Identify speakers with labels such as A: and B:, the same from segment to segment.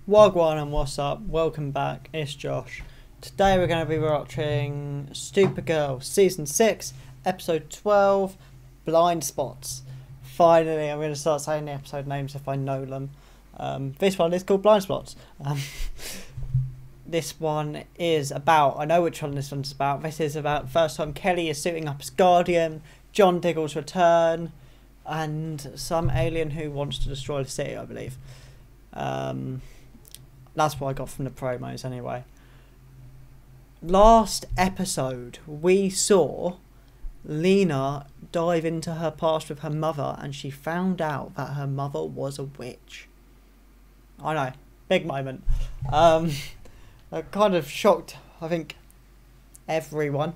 A: Wagwan and what's up? Welcome back, it's Josh. Today we're going to be watching Supergirl Season 6, Episode 12, Blind Spots. Finally, I'm going to start saying the episode names if I know them. This one is called Blind Spots. This one is about, I know which one this one's about. This is about the first time Kelly is suiting up as Guardian, John Diggle's return, and some alien who wants to destroy the city, I believe. That's what I got from the promos anyway. Last episode we saw Lena dive into her past with her mother and she found out that her mother was a witch. I know, big moment. That kind of shocked, I think, everyone.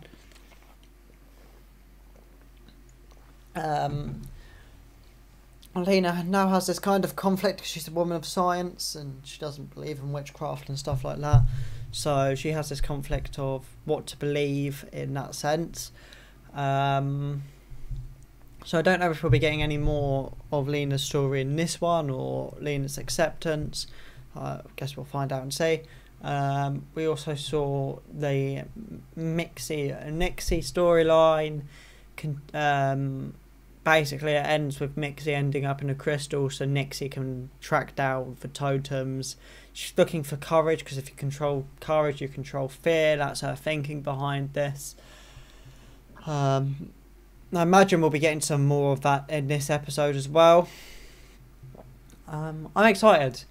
A: Lena now has this kind of conflict because she's a woman of science and she doesn't believe in witchcraft and stuff like that. So she has this conflict of what to believe in that sense. So I don't know if we'll be getting any more of Lena's story in this one or Lena's acceptance. I guess we'll find out and see. We also saw the Nixie storyline. Basically, it ends with Nixie ending up in a crystal so Nixie can track down the totems. She's looking for courage because if you control courage, you control fear. That's her thinking behind this. I imagine we'll be getting some more of that in this episode as well. I'm excited.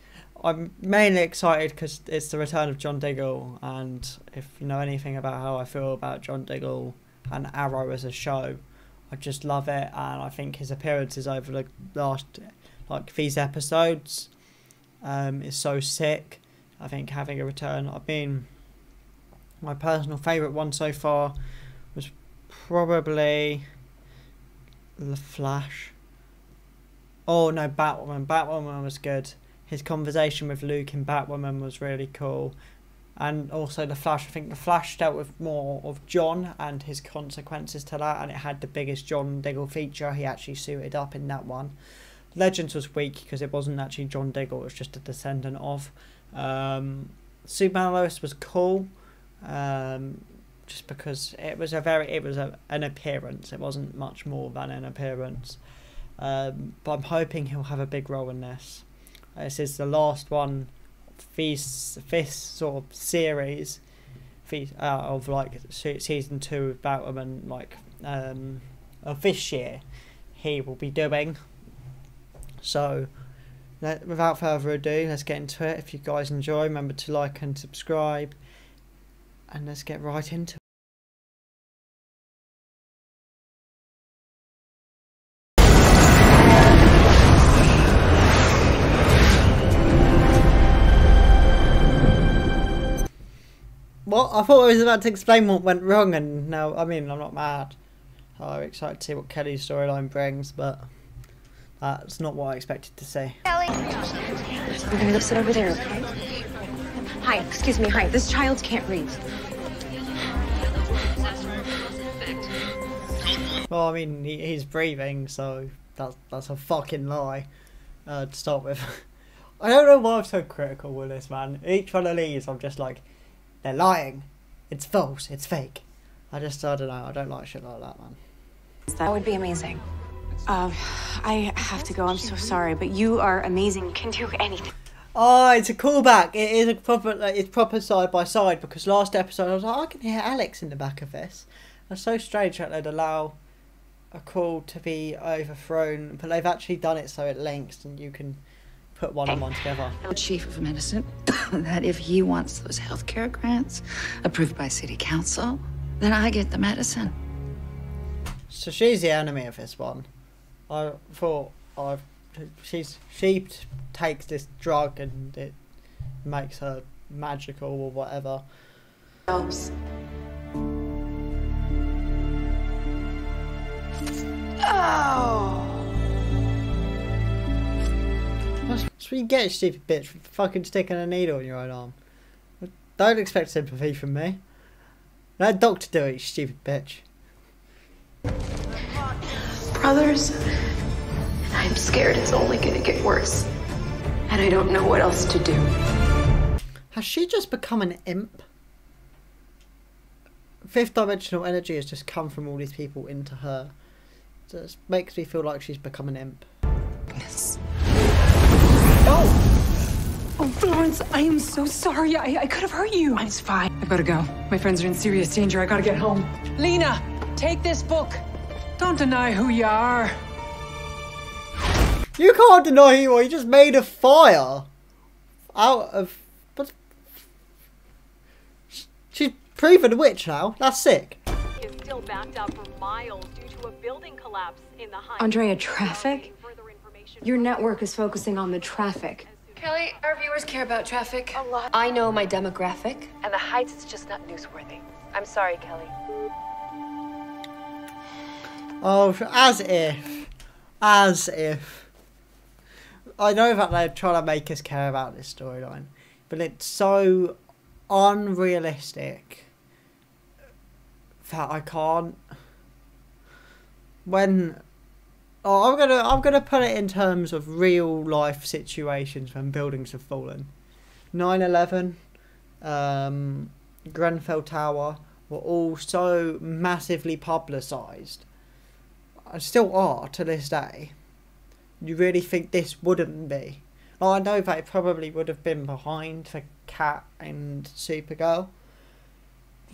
A: I'm mainly excited because it's the return of John Diggle, and if you know anything about how I feel about John Diggle and Arrow as a show, I just love it, and I think his appearances over the last, these episodes is so sick. I think having a return, my personal favourite one so far was probably The Flash. Oh no, Batwoman. Batwoman was good. His conversation with Luke in Batwoman was really cool. And also The Flash. I think The Flash dealt with more of John and his consequences to that, and it had the biggest John Diggle feature. He actually suited up in that one. Legends was weak because it wasn't actually John Diggle, it was just a descendant of. Superman Lois was cool, just because it was an appearance. It wasn't much more than an appearance. But I'm hoping he'll have a big role in this. This is the last one. This sort of series of season 2 of Batwoman, of this year, he will be doing. So without further ado, let's get into it. If you guys enjoy, remember to like and subscribe, and let's get right into it. What? I thought I was about to explain what went wrong, and now, I'm not mad. I'm excited to see what Kelly's storyline brings, but that's not what I expected to see.
B: Kelly! We're gonna go sit over there, okay? Hi, excuse me, hi. This child can't read.
A: Well, he's breathing, so that's a fucking lie to start with. I don't know why I'm so critical with this, man. Each one of these, I'm just like, they're lying. It's false. It's fake. I don't know. I don't like shit like that, man.
B: That would be amazing. I have to go. I'm so sorry, but you are amazing. You can do anything.
A: Oh, it's a callback. It is it's proper side by side, because last episode I was like, I can hear Alex in the back of this. It's so strange that they'd allow a call to be overthrown, but they've actually done it so it links and you can put one and one together.
C: The chief of medicine that if he wants those healthcare grants approved by city council, then I get the medicine.
A: So she's the enemy of this one. I thought she takes this drug and it makes her magical or whatever.
B: Helps. Oh.
A: That's what you get, stupid bitch, for fucking sticking a needle in your own arm. Don't expect sympathy from me. Let doctor do it, you stupid bitch.
B: Brothers, I'm scared it's only gonna get worse. And I don't know what else to do.
A: Has she just become an imp? Fifth dimensional energy has just come from all these people into her. So it makes me feel like she's become an imp.
B: Yes. Oh! Oh, Florence, I am so sorry. I could have hurt you. It's fine. I've got to go. My friends are in serious danger. I got to get home.
D: Lena, take this book. Don't deny who you are.
A: You can't deny who you are. You just made a fire out of... But she's proven a witch now. That's sick.
E: Is still backed up for miles due to a building collapse in the Heights.
B: Andrea, traffic? Your network is focusing on the traffic.
C: Kelly, our viewers care about traffic.
F: A lot. I know my demographic, and the Heights is just not newsworthy. I'm sorry, Kelly.
A: Oh, as if. As if. I know that they're trying to make us care about this storyline, but it's so unrealistic that I can't. When... Oh, I'm gonna put it in terms of real life situations when buildings have fallen. 9/11, Grenfell Tower were all so massively publicised, and still are to this day. You really think this wouldn't be? Well, I know that it probably would have been behind for Cat and Supergirl.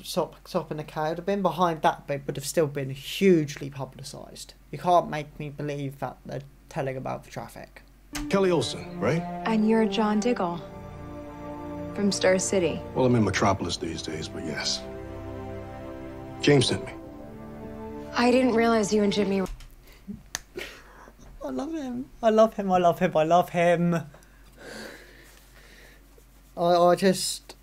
A: Stopping the car would have been behind that, but it would have still been hugely publicised. You can't make me believe that they're telling about the traffic.
G: Kelly Olsen, right?
B: And you're John Diggle from Star City.
G: Well, I'm in Metropolis these days, but yes. James sent me.
B: I didn't realize you and Jimmy...
A: I love him. I love him. I love him. I love him. I just...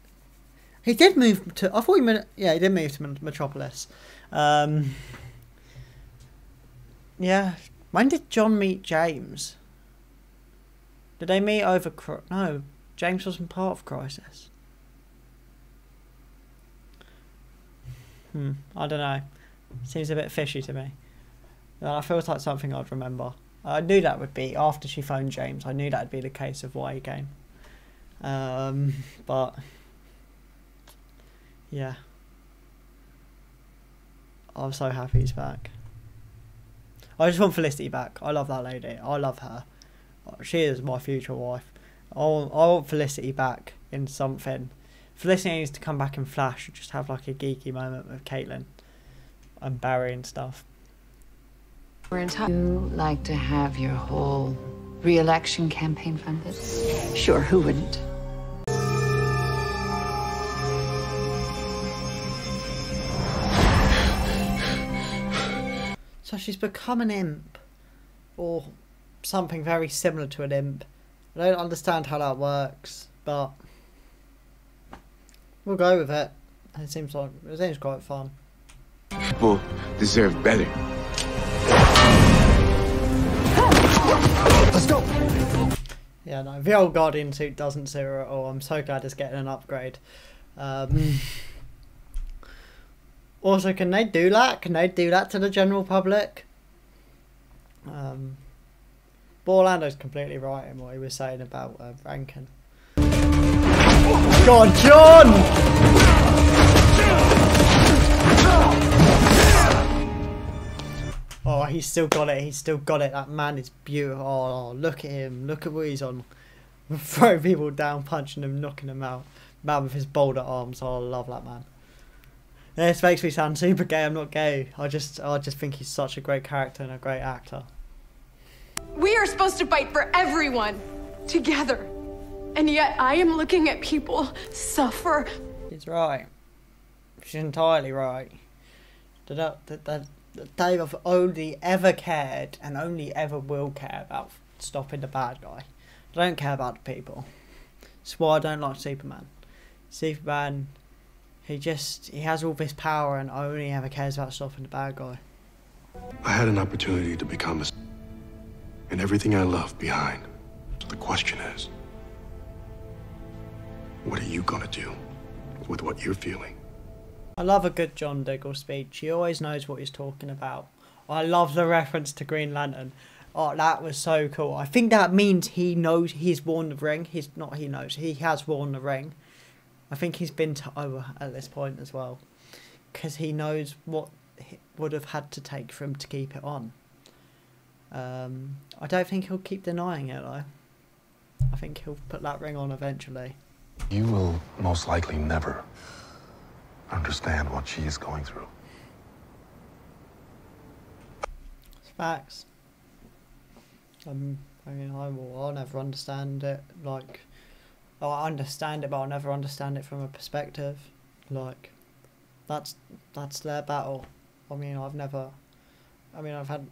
A: He did move to... I thought he meant... Yeah, he did move to Metropolis. Yeah. When did John meet James? Did they meet over... No. James wasn't part of Crisis. I don't know. Seems a bit fishy to me. It feels like something I'd remember. I knew that would be... After she phoned James, I knew that would be the case of why he came. But... Yeah. I'm so happy he's back. I just want Felicity back. I love that lady. I love her. She is my future wife. I want Felicity back in something. Felicity needs to come back in Flash and just have like a geeky moment with Caitlin and Barry and stuff.
C: We're in time. You like to have your whole re-election campaign funded? Sure, who wouldn't?
A: So she's become an imp, or something very similar to an imp. I don't understand how that works, but we'll go with it. It seems quite fun.
H: People deserve better.
G: Let's go!
A: Yeah, no, the old Guardian suit doesn't suit her at all. I'm so glad it's getting an upgrade. Also, can they do that? Can they do that to the general public? But Orlando's completely right in what he was saying about Rankin. Oh God, John! Oh, he's still got it. He's still got it. That man is beautiful. Oh, look at him. Look at what he's on. Throwing people down, punching them, knocking them out. Man with his boulder arms. Oh, I love that man. This makes me sound super gay. I'm not gay. I just think he's such a great character and a great actor.
I: We are supposed to fight for everyone together. And yet I am looking at people suffer.
A: He's right. She's entirely right. They have only ever cared and only ever will care about stopping the bad guy. They don't care about the people. That's why I don't like Superman. Superman... He has all this power and only ever cares about stopping the bad guy.
G: I had an opportunity to become and everything I love behind. So the question is, what are you gonna do with what you're feeling?
A: I love a good John Diggle speech. He always knows what he's talking about. I love the reference to Green Lantern. Oh, that was so cool. I think that means he knows he's worn the ring. He has worn the ring. I think he's been to Oa at this point as well, because he knows what he would have had to take for him to keep it on. I don't think he'll keep denying it though. I think he'll put that ring on eventually.
G: You will most likely never understand what she is going through.
A: It's facts. I mean, I'll never understand it. Like, I understand it, but I'll never understand it from a perspective. Like, that's their battle. I mean, I've had,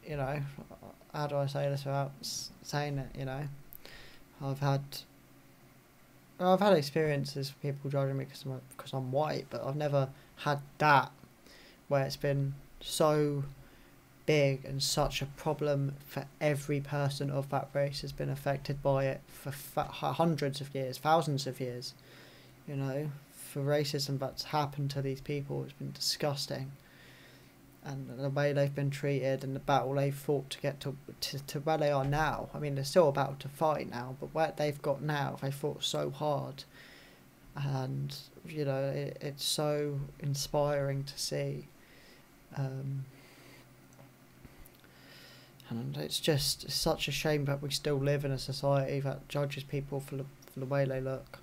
A: you know, how do I say this without saying it, you know? I've had experiences of people judging me because I'm white, but I've never had that where it's been so big and such a problem for every person of that race has been affected by it for hundreds of years, thousands of years. You know, for racism that's happened to these people, it's been disgusting. And the way they've been treated and the battle they've fought to get to where they are now. I mean, they're still about to fight now, but where they've got now, they fought so hard. And, you know, it's so inspiring to see. And it's just such a shame that we still live in a society that judges people for the way they look.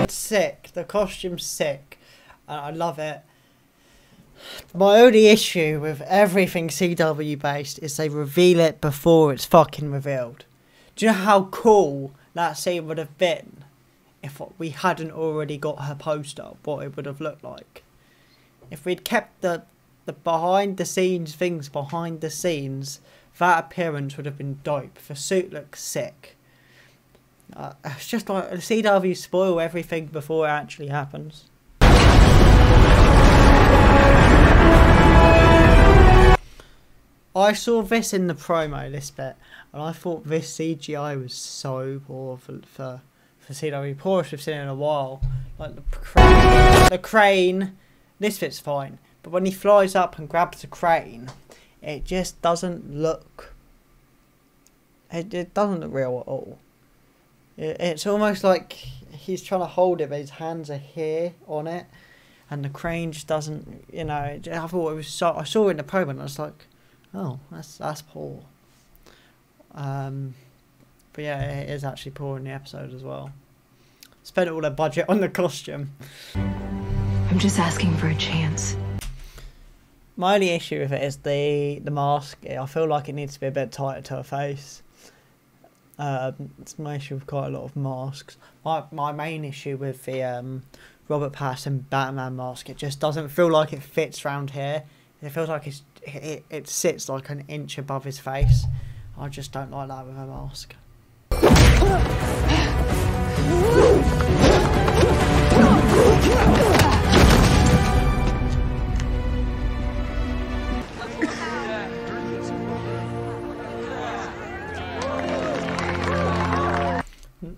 A: Sick. The costume's sick. I love it. My only issue with everything CW based is they reveal it before it's fucking revealed. Do you know how cool that scene would have been if we hadn't already got her poster? What it would have looked like if we'd kept the behind the scenes things behind the scenes. That appearance would have been dope. The suit looks sick. It's just like the CW spoil everything before it actually happens. I saw this in the promo, this bit, and I thought this CGI was so poor for CW. Poorest we've seen in a while. Like the crane, this bit's fine, but when he flies up and grabs the crane, it just doesn't look. It doesn't look real at all. It's almost like he's trying to hold it, but his hands are here on it, and the crane just doesn't. You know, I thought it was so. I saw it in the promo, and I was like, "Oh, that's poor." But yeah, it is actually poor in the episode as well. Spent all their budget on the costume.
B: I'm just asking for a chance.
A: My only issue with it is the mask. I feel like it needs to be a bit tighter to her face. It's my issue with quite a lot of masks. My main issue with the Robert Pattinson Batman mask, it just doesn't feel like it fits round here. It feels like it sits like an inch above his face. I just don't like that with a mask.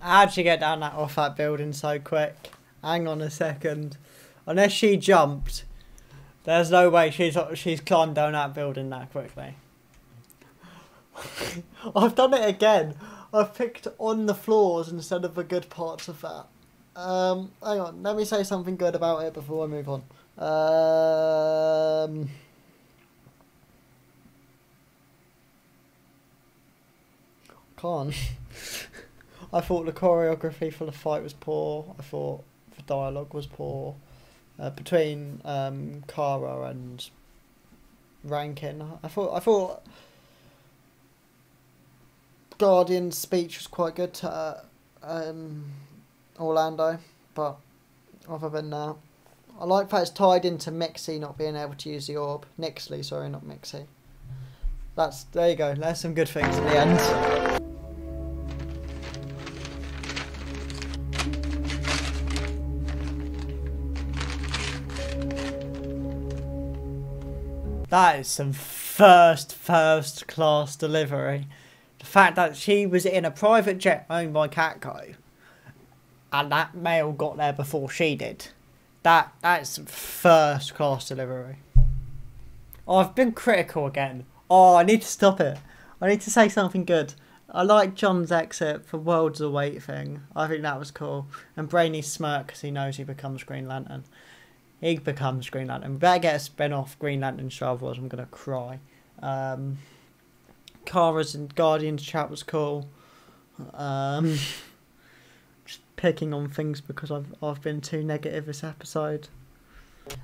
A: How'd she get down off that building so quick? Hang on a second. Unless she jumped, there's no way she's climbed down that building that quickly. I've done it again. I've picked on the flaws instead of the good parts of that. Hang on, let me say something good about it before I move on. Can't. I thought the choreography for the fight was poor. I thought the dialogue was poor. Between Kara and Rankin, I thought Guardian's speech was quite good to Orlando, but other than that, I like that it's tied into Mixie not being able to use the orb. Nixley, sorry, not Mixie. There you go. There's some good things in the end. That is some first class delivery. The fact that she was in a private jet owned by Catco and that mail got there before she did. That's some first class delivery. Oh, I've been critical again. Oh, I need to stop it. I need to say something good. I like John's exit for Worlds Await thing. I think that was cool. And Brainy's smirk because he knows he becomes Green Lantern. He becomes Green Lantern. We better get a spin-off Green Lantern show, otherwise I'm going to cry. Kara's and Guardians chat was cool. Just picking on things because I've been too negative this episode.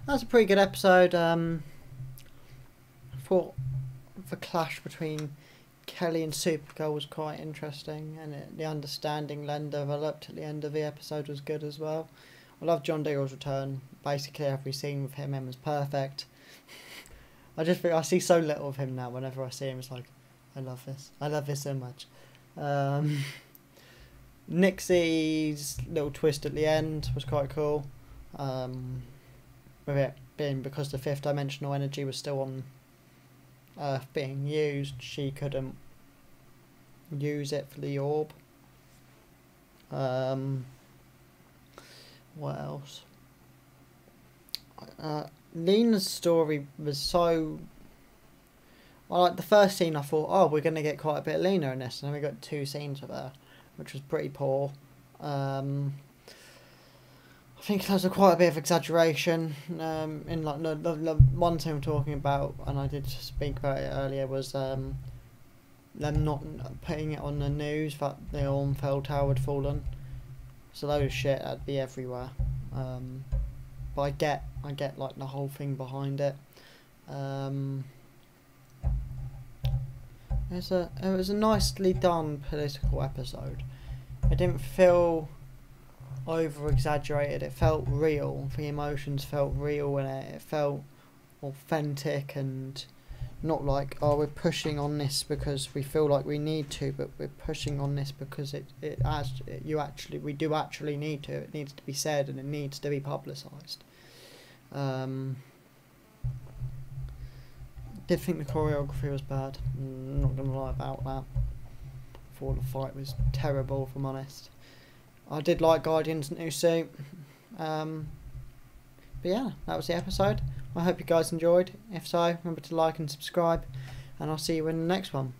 A: That's a pretty good episode. I thought the clash between Kelly and Supergirl was quite interesting, and the understanding Len developed at the end of the episode was good as well. I love John Diggle's return. Basically every scene with him was perfect. I just think I see so little of him now. Whenever I see him, it's like, I love this. I love this so much. Nixie's little twist at the end was quite cool. With it being because the fifth dimensional energy was still on Earth being used, she couldn't use it for the orb. What else? Lena's story was so... Like the first scene I thought, oh, we're going to get quite a bit of Lena in this, and then we got 2 scenes with her, which was pretty poor. I think there's quite a bit of exaggeration in like the one thing I'm talking about, and I did speak about it earlier, was them not putting it on the news that the Ormfeld Tower had fallen. So those shit had to be everywhere. But I get like the whole thing behind it. It was a nicely done political episode. It didn't feel over exaggerated. It felt real. The emotions felt real in it. It felt authentic and not like, oh, we're pushing on this because we feel like we need to, but we're pushing on this because we do actually need to. It needs to be said and it needs to be publicised. Did think the choreography was bad. I'm not gonna lie about that. I thought the fight was terrible, if I'm honest. I did like Guardian's new suit. But yeah, that was the episode. I hope you guys enjoyed. If so, remember to like and subscribe, and I'll see you in the next one.